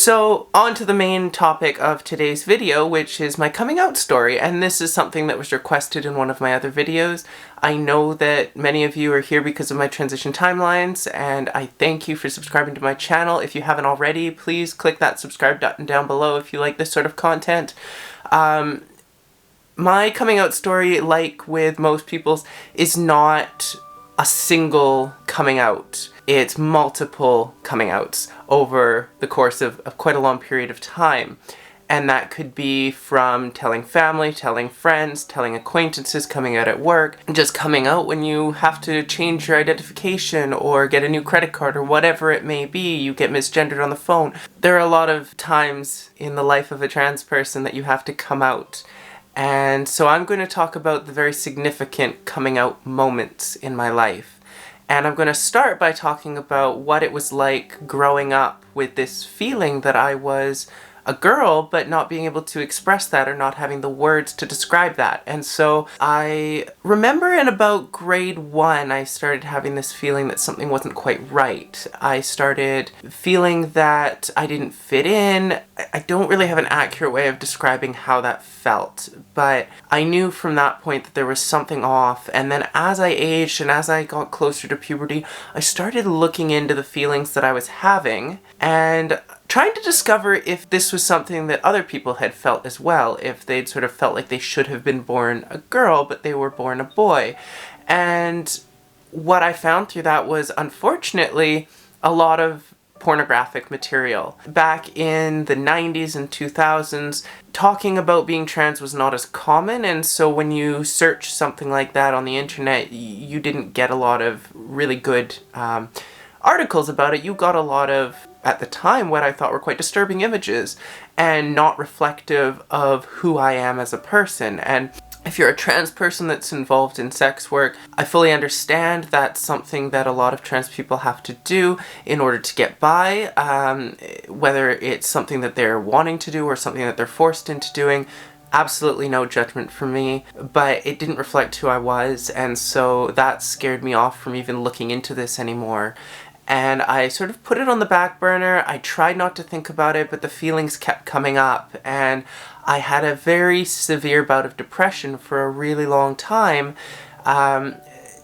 So on to the main topic of today's video, which is my coming out story, and this is something that was requested in one of my other videos. I know that many of you are here because of my transition timelines, and I thank you for subscribing to my channel. If you haven't already, please click that subscribe button down below if you like this sort of content. My coming out story, like with most people's, is not a single coming out. It's multiple coming outs over the course of quite a long period of time. And that could be from telling family, telling friends, telling acquaintances, coming out at work, just coming out when you have to change your identification or get a new credit card or whatever it may be. You get misgendered on the phone. There are a lot of times in the life of a trans person that you have to come out. And so I'm going to talk about the very significant coming out moments in my life. And I'm going to start by talking about what it was like growing up with this feeling that I was a girl, but not being able to express that or not having the words to describe that. And so I remember in about grade 1, I started having this feeling that something wasn't quite right. I started feeling that I didn't fit in. I don't really have an accurate way of describing how that felt, but I knew from that point that there was something off. And then as I aged and as I got closer to puberty, I started looking into the feelings that I was having and trying to discover if this was something that other people had felt as well, if they'd sort of felt like they should have been born a girl, but they were born a boy. And what I found through that was, unfortunately, a lot of pornographic material. Back in the 90s and 2000s, talking about being trans was not as common, and so when you search something like that on the internet, you didn't get a lot of really good articles about it. You got a lot of, at the time, what I thought were quite disturbing images and not reflective of who I am as a person. And if you're a trans person that's involved in sex work, I fully understand that's something that a lot of trans people have to do in order to get by, whether it's something that they're wanting to do or something that they're forced into doing. Absolutely no judgment from me, but it didn't reflect who I was, and so that scared me off from even looking into this anymore. And I sort of put it on the back burner. I tried not to think about it, but the feelings kept coming up. And I had a very severe bout of depression for a really long time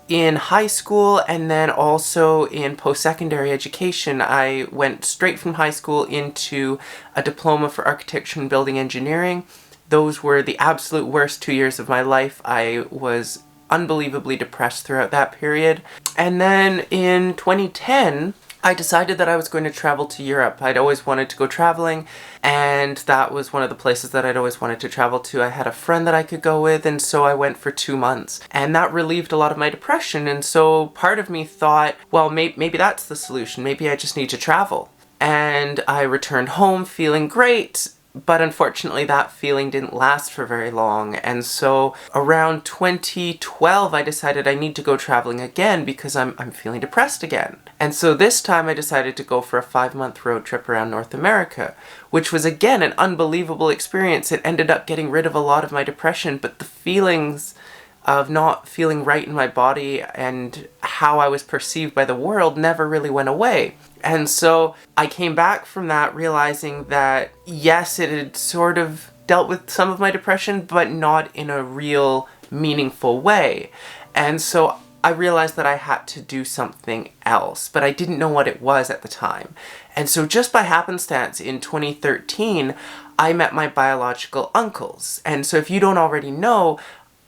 in high school and then also in post-secondary education. I went straight from high school into a diploma for architecture and building engineering. Those were the absolute worst 2 years of my life. I was unbelievably depressed throughout that period. And then in 2010, I decided that I was going to travel to Europe. I'd always wanted to go traveling, and that was one of the places that I'd always wanted to travel to. I had a friend that I could go with, and so I went for 2 months. And that relieved a lot of my depression, and so part of me thought, well, maybe that's the solution. Maybe I just need to travel. And I returned home feeling great, but unfortunately that feeling didn't last for very long. And so around 2012 I decided I need to go traveling again because I'm feeling depressed again. And so this time I decided to go for a 5-month road trip around North America, which was again an unbelievable experience. It ended up getting rid of a lot of my depression, but the feelings of not feeling right in my body and how I was perceived by the world never really went away. And so I came back from that realizing that yes, it had sort of dealt with some of my depression, but not in a real meaningful way. And so I realized that I had to do something else, but I didn't know what it was at the time. And so just by happenstance in 2013, I met my biological uncles. And so if you don't already know,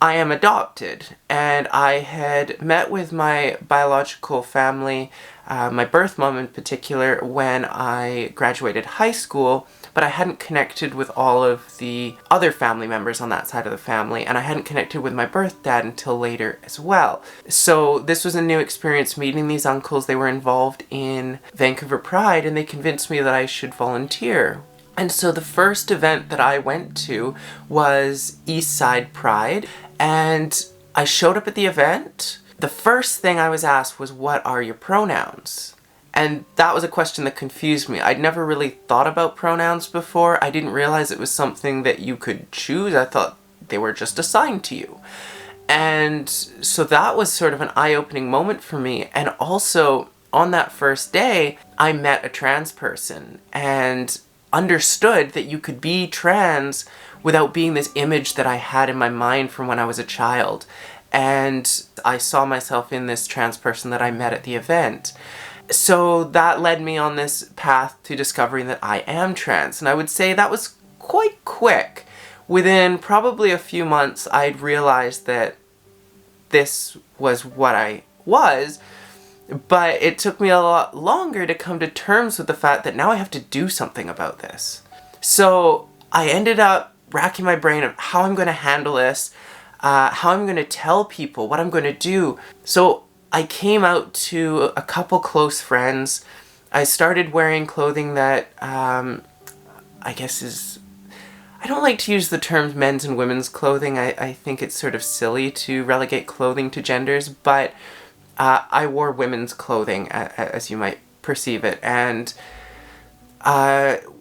I am adopted, and I had met with my biological family, my birth mom in particular, when I graduated high school, but I hadn't connected with all of the other family members on that side of the family, and I hadn't connected with my birth dad until later as well. So this was a new experience meeting these uncles. They were involved in Vancouver Pride, and they convinced me that I should volunteer. And so the first event that I went to was East Side Pride, and I showed up at the event. The first thing I was asked was, what are your pronouns? And that was a question that confused me. I'd never really thought about pronouns before. I didn't realize it was something that you could choose. I thought they were just assigned to you. And so that was sort of an eye-opening moment for me. And also, on that first day, I met a trans person, and understood that you could be trans without being this image that I had in my mind from when I was a child. And I saw myself in this trans person that I met at the event. So that led me on this path to discovering that I am trans. And I would say that was quite quick. Within probably a few months, I'd realized that this was what I was, but it took me a lot longer to come to terms with the fact that now I have to do something about this. So I ended up racking my brain of how I'm going to handle this, how I'm going to tell people, what I'm going to do. So I came out to a couple close friends. I started wearing clothing that I guess is... I don't like to use the terms men's and women's clothing. I think it's sort of silly to relegate clothing to genders, but I wore women's clothing, as you might perceive it, and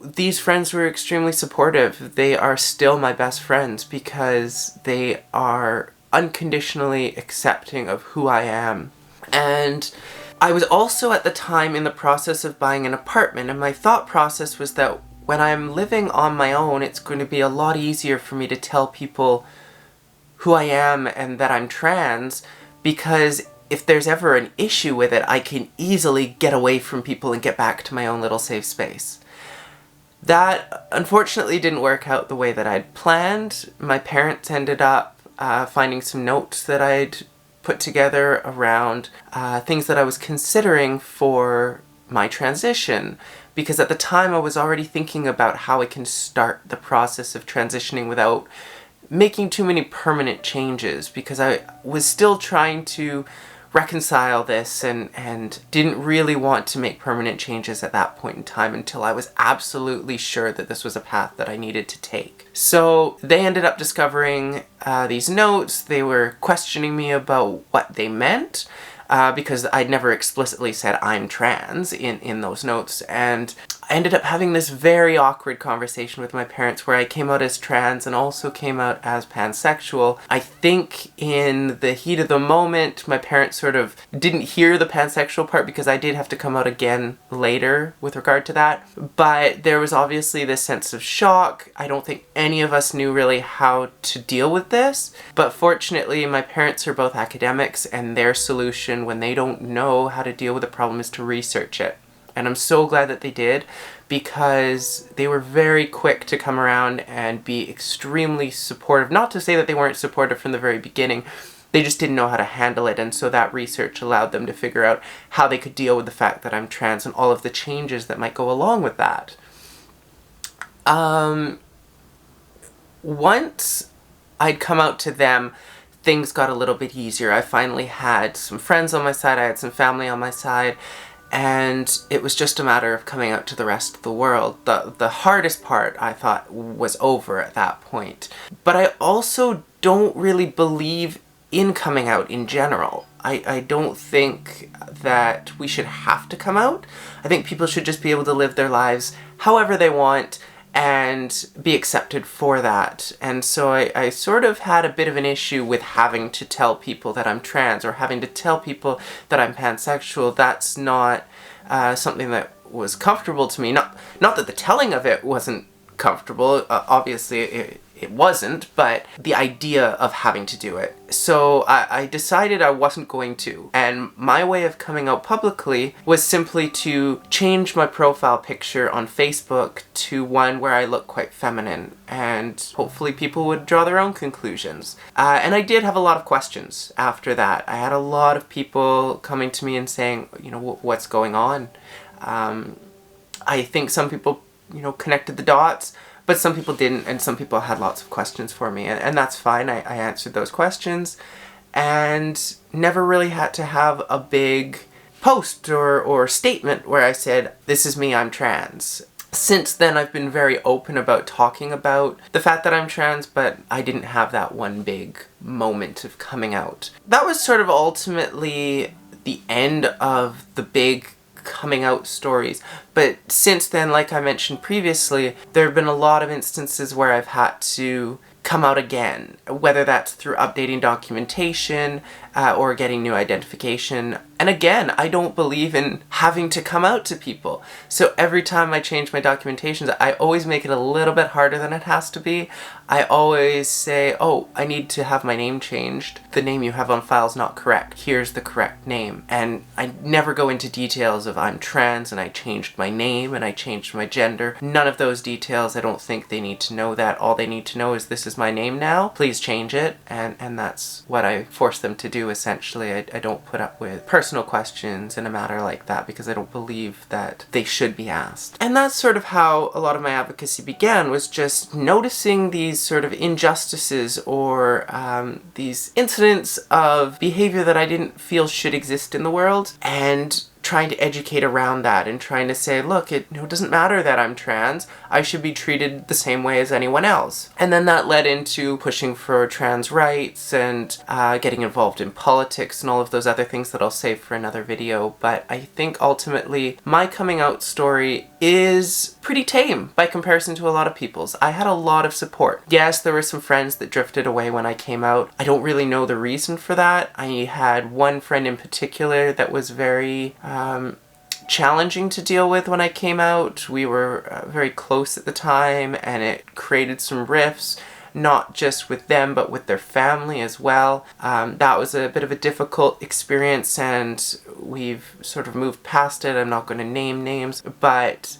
these friends were extremely supportive. They are still my best friends because they are unconditionally accepting of who I am. And I was also at the time in the process of buying an apartment, and my thought process was that when I'm living on my own, it's going to be a lot easier for me to tell people who I am and that I'm trans, because if there's ever an issue with it, I can easily get away from people and get back to my own little safe space. That unfortunately didn't work out the way that I'd planned. My parents ended up finding some notes that I'd put together around things that I was considering for my transition, because at the time I was already thinking about how I can start the process of transitioning without making too many permanent changes, because I was still trying to reconcile this and didn't really want to make permanent changes at that point in time until I was absolutely sure that this was a path that I needed to take. So they ended up discovering these notes. They were questioning me about what they meant, because I'd never explicitly said I'm trans in those notes, and I ended up having this very awkward conversation with my parents where I came out as trans and also came out as pansexual. I think in the heat of the moment, my parents sort of didn't hear the pansexual part because I did have to come out again later with regard to that. But there was obviously this sense of shock. I don't think any of us knew really how to deal with this. But fortunately, my parents are both academics, and their solution when they don't know how to deal with a problem is to research it. And I'm so glad that they did, because they were very quick to come around and be extremely supportive. Not to say that they weren't supportive from the very beginning, they just didn't know how to handle it, and so that research allowed them to figure out how they could deal with the fact that I'm trans and all of the changes that might go along with that. Once I'd come out to them, things got a little bit easier. I finally had some friends on my side, I had some family on my side, and it was just a matter of coming out to the rest of the world. The hardest part, I thought, was over at that point. But I also don't really believe in coming out in general. I don't think that we should have to come out. I think people should just be able to live their lives however they want and be accepted for that. And so I sort of had a bit of an issue with having to tell people that I'm trans or having to tell people that I'm pansexual. That's not something that was comfortable to me. Not that the telling of it wasn't comfortable. Obviously it wasn't, but the idea of having to do it. So I decided I wasn't going to. And my way of coming out publicly was simply to change my profile picture on Facebook to one where I look quite feminine, and hopefully people would draw their own conclusions. And I did have a lot of questions after that. I had a lot of people coming to me and saying, you know, what's going on? I think some people, you know, connected the dots, but some people didn't, and some people had lots of questions for me, and that's fine. I answered those questions, and never really had to have a big post or statement where I said, this is me, I'm trans. Since then, I've been very open about talking about the fact that I'm trans, but I didn't have that one big moment of coming out. That was sort of ultimately the end of the big coming out stories. But since then, like I mentioned previously, there have been a lot of instances where I've had to come out again, whether that's through updating documentation, or getting new identification. And again, I don't believe in having to come out to people. So every time I change my documentations, I always make it a little bit harder than it has to be. I always say, oh, I need to have my name changed. The name you have on file is not correct. Here's the correct name. And I never go into details of I'm trans and I changed my name and I changed my gender. None of those details. I don't think they need to know that. All they need to know is this is my name now. Please change it. And that's what I force them to do, essentially. I don't put up with personal questions in a matter like that because I don't believe that they should be asked. And that's sort of how a lot of my advocacy began, was just noticing these sort of injustices or these incidents of behavior that I didn't feel should exist in the world, and trying to educate around that and trying to say, look, it doesn't matter that I'm trans. I should be treated the same way as anyone else. And then that led into pushing for trans rights and getting involved in politics and all of those other things that I'll save for another video. But I think ultimately my coming out story is pretty tame by comparison to a lot of people's. I had a lot of support. Yes, there were some friends that drifted away when I came out. I don't really know the reason for that. I had one friend in particular that was very challenging to deal with when I came out. We were very close at the time, and it created some rifts, not just with them but with their family as well. That was a bit of a difficult experience, and we've sort of moved past it. I'm not going to name names, but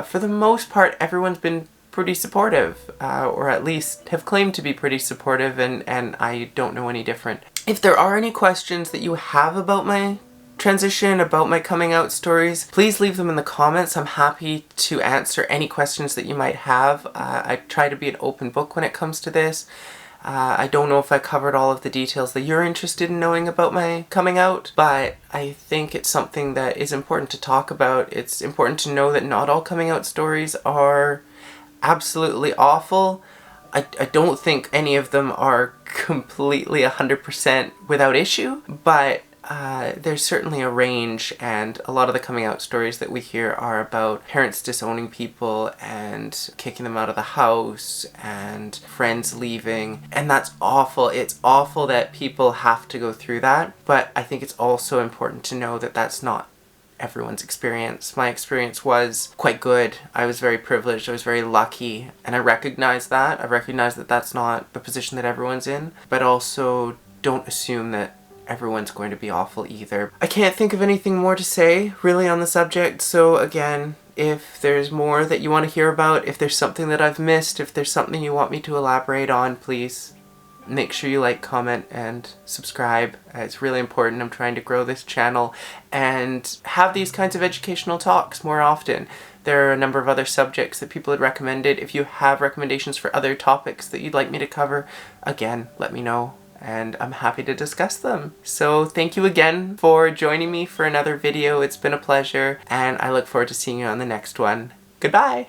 for the most part everyone's been pretty supportive, or at least have claimed to be pretty supportive, and I don't know any different. If there are any questions that you have about my transition, about my coming out stories, please leave them in the comments. I'm happy to answer any questions that you might have. I try to be an open book when it comes to this. I don't know if I covered all of the details that you're interested in knowing about my coming out, but I think it's something that is important to talk about. It's important to know that not all coming out stories are absolutely awful. I don't think any of them are completely 100% without issue, but there's certainly a range, and a lot of the coming out stories that we hear are about parents disowning people and kicking them out of the house and friends leaving, and that's awful. It's awful that people have to go through that, but I think it's also important to know that that's not everyone's experience. My experience was quite good. I was very privileged. I was very lucky, and I recognize that. I recognize that that's not the position that everyone's in, but also don't assume that everyone's going to be awful either. I can't think of anything more to say really on the subject, so again, if there's more that you want to hear about, if there's something that I've missed, if there's something you want me to elaborate on, please make sure you like, comment, and subscribe. It's really important. I'm trying to grow this channel and have these kinds of educational talks more often. There are a number of other subjects that people had recommended. If you have recommendations for other topics that you'd like me to cover, again, let me know, and I'm happy to discuss them. So thank you again for joining me for another video. It's been a pleasure, and I look forward to seeing you on the next one. Goodbye!